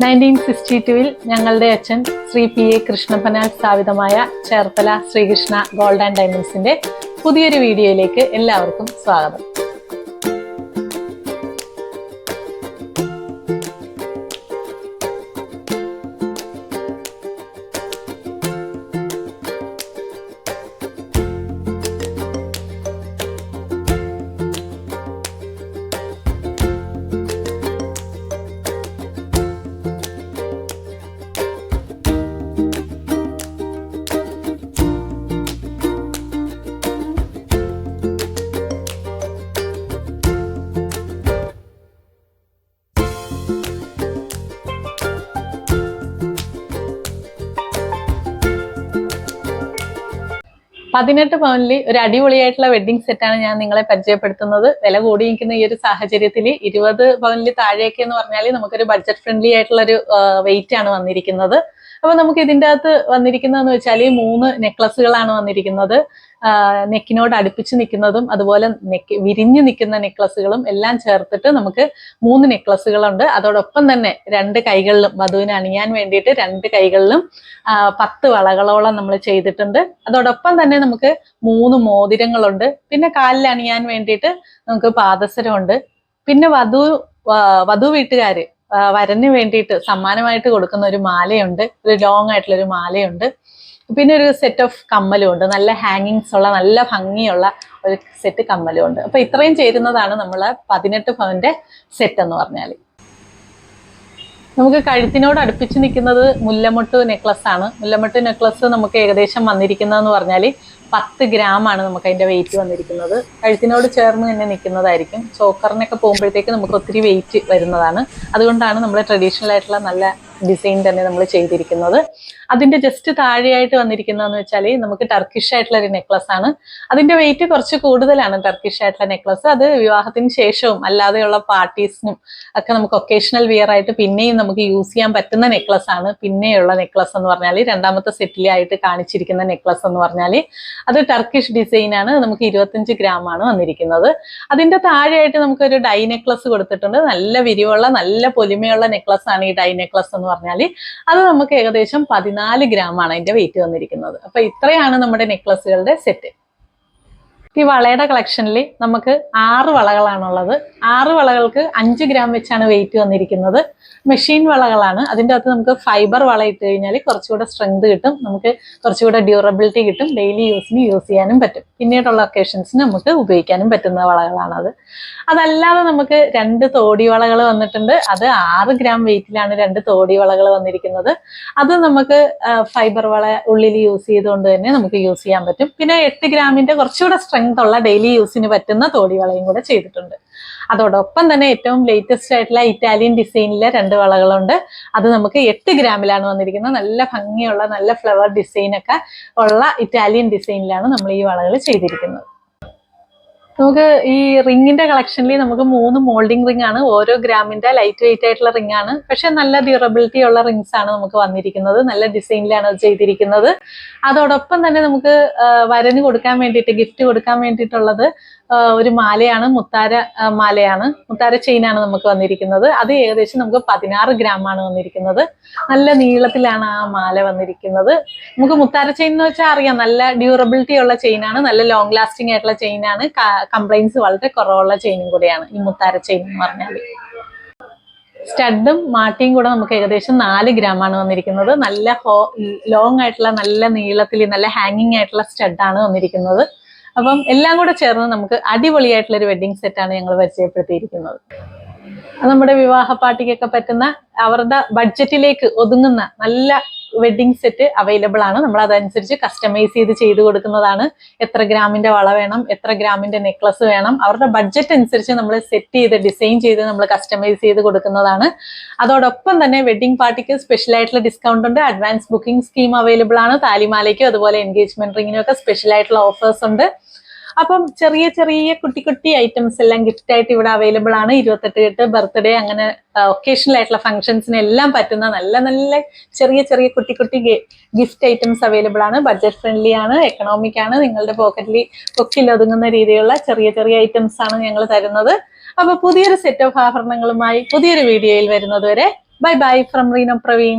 1962 ഞങ്ങളുടെ അച്ഛൻ ശ്രീ P.A. കൃഷ്ണപ്പനാൽ സ്ഥാപിതമായ ചേർത്തല ശ്രീകൃഷ്ണ ഗോൾഡ് ആൻഡ് ഡയമണ്ട്സിന്റെ പുതിയൊരു വീഡിയോയിലേക്ക് എല്ലാവർക്കും സ്വാഗതം. $18 ഒരു അടിപൊളിയായിട്ടുള്ള വെഡിങ് സെറ്റാണ് ഞാൻ നിങ്ങളെ പരിചയപ്പെടുത്തുന്നത്. വില കൂടിയിരിക്കുന്ന ഈ ഒരു സാഹചര്യത്തിൽ $20 താഴേക്ക് എന്ന് പറഞ്ഞാൽ നമുക്കൊരു ബഡ്ജറ്റ് ഫ്രണ്ട്ലി ആയിട്ടുള്ള ഒരു വെയിറ്റ് ആണ് വന്നിരിക്കുന്നത്. അപ്പൊ നമുക്ക് ഇതിൻ്റെ അകത്ത് വന്നിരിക്കുന്നതെന്ന് വെച്ചാൽ 3 നെക്ലസുകളാണ് വന്നിരിക്കുന്നത്. നെക്കിനോട് അടുപ്പിച്ച് നിൽക്കുന്നതും അതുപോലെ വിരിഞ്ഞു നിൽക്കുന്ന നെക്ലസുകളും എല്ലാം ചേർത്തിട്ട് നമുക്ക് 3 നെക്ലസുകളുണ്ട്. അതോടൊപ്പം തന്നെ 2 കൈകളിലും വധുവിന് അണിയാൻ വേണ്ടിയിട്ട് 2 കൈകളിലും 10 വളകളോളം നമ്മൾ ചെയ്തിട്ടുണ്ട്. അതോടൊപ്പം തന്നെ നമുക്ക് 3 മോതിരങ്ങളുണ്ട്. പിന്നെ കാലിൽ അണിയാൻ വേണ്ടിയിട്ട് നമുക്ക് പാദസരമുണ്ട്. പിന്നെ വധു വീട്ടുകാര് വരന് വേണ്ടിയിട്ട് സമ്മാനമായിട്ട് കൊടുക്കുന്ന ഒരു മാലയുണ്ട്, ഒരു ലോങ് ആയിട്ടുള്ള ഒരു മാലയുണ്ട്. പിന്നെ ഒരു സെറ്റ് ഓഫ് കമ്മലും ഉണ്ട്, നല്ല ഹാങ്ങിങ്സ് ഉള്ള നല്ല ഭംഗിയുള്ള ഒരു സെറ്റ് കമ്മലും ഉണ്ട്. അപ്പൊ ഇത്രയും ചേരുന്നതാണ് നമ്മളെ 18 പവന്റെ സെറ്റ് എന്ന് പറഞ്ഞാൽ. നമുക്ക് കഴുത്തിനോട് അടുപ്പിച്ച് നിൽക്കുന്നത് മുല്ലമൊട്ട് നെക്ലസ് ആണ്. മുല്ലമൊട്ട് നെക്ലസ് നമുക്ക് ഏകദേശം വന്നിരിക്കുന്നതെന്ന് പറഞ്ഞാൽ 10 ഗ്രാമാണ് നമുക്ക് അതിന്റെ വെയിറ്റ് വന്നിരിക്കുന്നത്. കഴുത്തിനോട് ചേർന്ന് തന്നെ നിൽക്കുന്നതായിരിക്കും. ചോക്കറിനൊക്കെ പോകുമ്പോഴത്തേക്ക് നമുക്ക് ഒത്തിരി വെയിറ്റ് വരുന്നതാണ്. അതുകൊണ്ടാണ് നമ്മൾ ട്രഡീഷണൽ ആയിട്ടുള്ള നല്ല ഡിസൈൻ തന്നെ നമ്മൾ ചെയ്തിരിക്കുന്നത്. അതിന്റെ ജസ്റ്റ് താഴെയായിട്ട് വന്നിരിക്കുന്നതെന്ന് വെച്ചാൽ നമുക്ക് ടർക്കിഷ് ആയിട്ടുള്ള ഒരു നെക്ലസ് ആണ്. അതിന്റെ വെയിറ്റ് കുറച്ച് കൂടുതലാണ്. ടർക്കിഷ് ആയിട്ടുള്ള നെക്ലസ് അത് വിവാഹത്തിന് ശേഷവും അല്ലാതെയുള്ള പാർട്ടീസിനും ഒക്കെ നമുക്ക് ഒക്കേഷണൽ വിയർ ആയിട്ട് പിന്നെയും നമുക്ക് യൂസ് ചെയ്യാൻ പറ്റുന്ന നെക്ലസ് ആണ്. പിന്നെയുള്ള നെക്ലസ് എന്ന് പറഞ്ഞാൽ രണ്ടാമത്തെ സെറ്റിലായിട്ട് കാണിച്ചിരിക്കുന്ന നെക്ലസ് എന്ന് പറഞ്ഞാൽ അത് ടർക്കിഷ് ഡിസൈൻ ആണ്. നമുക്ക് 25 ഗ്രാമാണ് വന്നിരിക്കുന്നത്. അതിന്റെ താഴെയായിട്ട് നമുക്കൊരു ഡൈ നെക്ലസ് കൊടുത്തിട്ടുണ്ട്. നല്ല വിരിവുള്ള നല്ല പൊലിമയുള്ള നെക്ലസ് ആണ് ഈ ഡൈ നെക്ലസ് എന്ന് പറഞ്ഞാൽ. അത് നമുക്ക് ഏകദേശം 14 ഗ്രാമാണ് അതിന്റെ വെയിറ്റ് വന്നിരിക്കുന്നത്. അപ്പൊ ഇത്രയാണ് നമ്മുടെ നെക്ലസുകളുടെ സെറ്റ്. ഈ വളയുടെ കളക്ഷനിൽ നമുക്ക് 6 വളകളാണുള്ളത്. 6 വളകൾക്ക് 5 ഗ്രാം വെച്ചാണ് വെയിറ്റ് വന്നിരിക്കുന്നത്. മെഷീൻ വളകളാണ്. അതിൻ്റെ അകത്ത് നമുക്ക് ഫൈബർ വള ഇട്ട് കഴിഞ്ഞാൽ കുറച്ചുകൂടെ സ്ട്രെങ്ത് കിട്ടും, നമുക്ക് കുറച്ചുകൂടെ ഡ്യൂറബിലിറ്റി കിട്ടും, ഡെയിലി യൂസിന് യൂസ് ചെയ്യാനും പറ്റും, പിന്നീടുള്ള ഒക്കേഷൻസിന് നമുക്ക് ഉപയോഗിക്കാനും പറ്റുന്ന വളകളാണത്. അതല്ലാതെ നമുക്ക് 2 തോടി വളകൾ വന്നിട്ടുണ്ട്. അത് 6 ഗ്രാം വെയിറ്റിലാണ് 2 തോടി വളകൾ വന്നിരിക്കുന്നത്. അത് നമുക്ക് ഫൈബർ വള ഉള്ളിൽ യൂസ് ചെയ്തുകൊണ്ട് തന്നെ നമുക്ക് യൂസ് ചെയ്യാൻ പറ്റും. പിന്നെ 8 ഗ്രാമിന്റെ കുറച്ചുകൂടെ സ്ട്രെങ്ത് ഉള്ള ഡെയിലി യൂസിന് പറ്റുന്ന തോടി വളയും കൂടെ ചെയ്തിട്ടുണ്ട്. അതോടൊപ്പം തന്നെ ഏറ്റവും ലേറ്റസ്റ്റ് ആയിട്ടുള്ള ഇറ്റാലിയൻ ഡിസൈനിലെ 2 വളകളുണ്ട്. അത് നമുക്ക് 8 ഗ്രാമിലാണ് വന്നിരിക്കുന്നത്. നല്ല ഭംഗിയുള്ള നല്ല ഫ്ലവർ ഡിസൈൻ ഒക്കെ ഉള്ള ഇറ്റാലിയൻ ഡിസൈനിലാണ് നമ്മൾ ഈ വളകൾ ചെയ്തിരിക്കുന്നത്. നമുക്ക് ഈ റിങ്ങിന്റെ കളക്ഷനിൽ നമുക്ക് 3 മോൾഡിംഗ് റിംഗ് ആണ്. ഓരോ ഗ്രാമിന്റെ ലൈറ്റ് വെയിറ്റ് ആയിട്ടുള്ള റിംഗ് ആണ്. പക്ഷെ നല്ല ഡ്യൂറബിലിറ്റി ഉള്ള റിംഗ്സ് ആണ് നമുക്ക് വന്നിരിക്കുന്നത്. നല്ല ഡിസൈനിലാണ് അത് ചെയ്തിരിക്കുന്നത്. അതോടൊപ്പം തന്നെ നമുക്ക് വരന് കൊടുക്കാൻ വേണ്ടിയിട്ട് ഗിഫ്റ്റ് കൊടുക്കാൻ വേണ്ടിയിട്ടുള്ളത് ഒരു മാലയാണ്, മുത്താര മാലയാണ്, മുത്താര ചെയിനാണ് നമുക്ക് വന്നിരിക്കുന്നത്. അത് ഏകദേശം നമുക്ക് 16 ഗ്രാമാണ് വന്നിരിക്കുന്നത്. നല്ല നീളത്തിലാണ് ആ മാല വന്നിരിക്കുന്നത്. നമുക്ക് മുത്താര ചെയിൻ എന്ന് വെച്ചാൽ അറിയാം, നല്ല ഡ്യൂറബിലിറ്റി ഉള്ള ചെയിനാണ്, നല്ല ലോങ് ലാസ്റ്റിംഗ് ആയിട്ടുള്ള ചെയിനാണ്, കംപ്ലൈൻസ് വളരെ കുറവുള്ള ചെയിനും കൂടെയാണ് ഈ മുത്താര ചെയിൻ എന്ന് പറഞ്ഞാൽ. സ്റ്റഡും മാട്ടിയും കൂടെ നമുക്ക് ഏകദേശം 4 ഗ്രാമാണ് വന്നിരിക്കുന്നത്. നല്ല ലോങ് ആയിട്ടുള്ള നല്ല നീളത്തിൽ നല്ല ഹാങ്ങിങ് ആയിട്ടുള്ള സ്റ്റഡാണ് വന്നിരിക്കുന്നത്. അപ്പം എല്ലാം കൂടെ ചേർന്ന് നമുക്ക് അടിപൊളിയായിട്ടുള്ള ഒരു വെഡ്ഡിങ് സെറ്റാണ് ഞങ്ങൾ പരിചയപ്പെടുത്തിയിരിക്കുന്നത്. നമ്മുടെ വിവാഹ പാർട്ടിക്കൊക്കെ പറ്റുന്ന അവരുടെ ബഡ്ജറ്റിലേക്ക് ഒതുങ്ങുന്ന നല്ല വെഡ്ഡിങ് സെറ്റ് അവൈലബിൾ ആണ്. നമ്മൾ അതനുസരിച്ച് കസ്റ്റമൈസ് ചെയ്ത് കൊടുക്കുന്നതാണ്. എത്ര ഗ്രാമിന്റെ വള വേണം, എത്ര ഗ്രാമിന്റെ നെക്ലസ് വേണം, അവരുടെ ബഡ്ജറ്റ് അനുസരിച്ച് നമ്മൾ സെറ്റ് ചെയ്ത് ഡിസൈൻ ചെയ്ത് നമ്മൾ കസ്റ്റമൈസ് ചെയ്ത് കൊടുക്കുന്നതാണ്. അതോടൊപ്പം തന്നെ വെഡ്ഡിംഗ് പാർട്ടിക്ക് സ്പെഷ്യൽ ആയിട്ടുള്ള ഡിസ്കൗണ്ട് ഉണ്ട്. അഡ്വാൻസ് ബുക്കിംഗ് സ്കീം അവൈലബിൾ ആണ്. താലിമാലയ്ക്കും അതുപോലെ എൻഗേജ്മെന്റ് റിങ്ങിനും ഒക്കെ സ്പെഷ്യൽ ആയിട്ടുള്ള ഓഫേഴ്സ് ഉണ്ട്. അപ്പം ചെറിയ ചെറിയ കുട്ടി ഐറ്റംസ് എല്ലാം ഗിഫ്റ്റ് ആയിട്ട് ഇവിടെ അവൈലബിൾ ആണ്. 28 കെട്ട്, ബർത്ത്ഡേ, അങ്ങനെ ഒക്കേഷണൽ ആയിട്ടുള്ള ഫംഗ്ഷൻസിന് എല്ലാം പറ്റുന്ന നല്ല നല്ല ചെറിയ കുട്ടി ഗിഫ്റ്റ് ഐറ്റംസ് അവൈലബിൾ ആണ്. ബഡ്ജറ്റ് ഫ്രണ്ട്ലി ആണ്, എക്കണോമിക് ആണ്. നിങ്ങളുടെ പൊക്കിൽ ഒതുങ്ങുന്ന രീതിയിലുള്ള ചെറിയ ഐറ്റംസ് ആണ് ഞങ്ങൾ തരുന്നത്. അപ്പൊ പുതിയൊരു സെറ്റ് ഓഫ് ആഭരണങ്ങളുമായി പുതിയൊരു വീഡിയോയിൽ വരുന്നത് വരെ bye bye from Reena Praveen.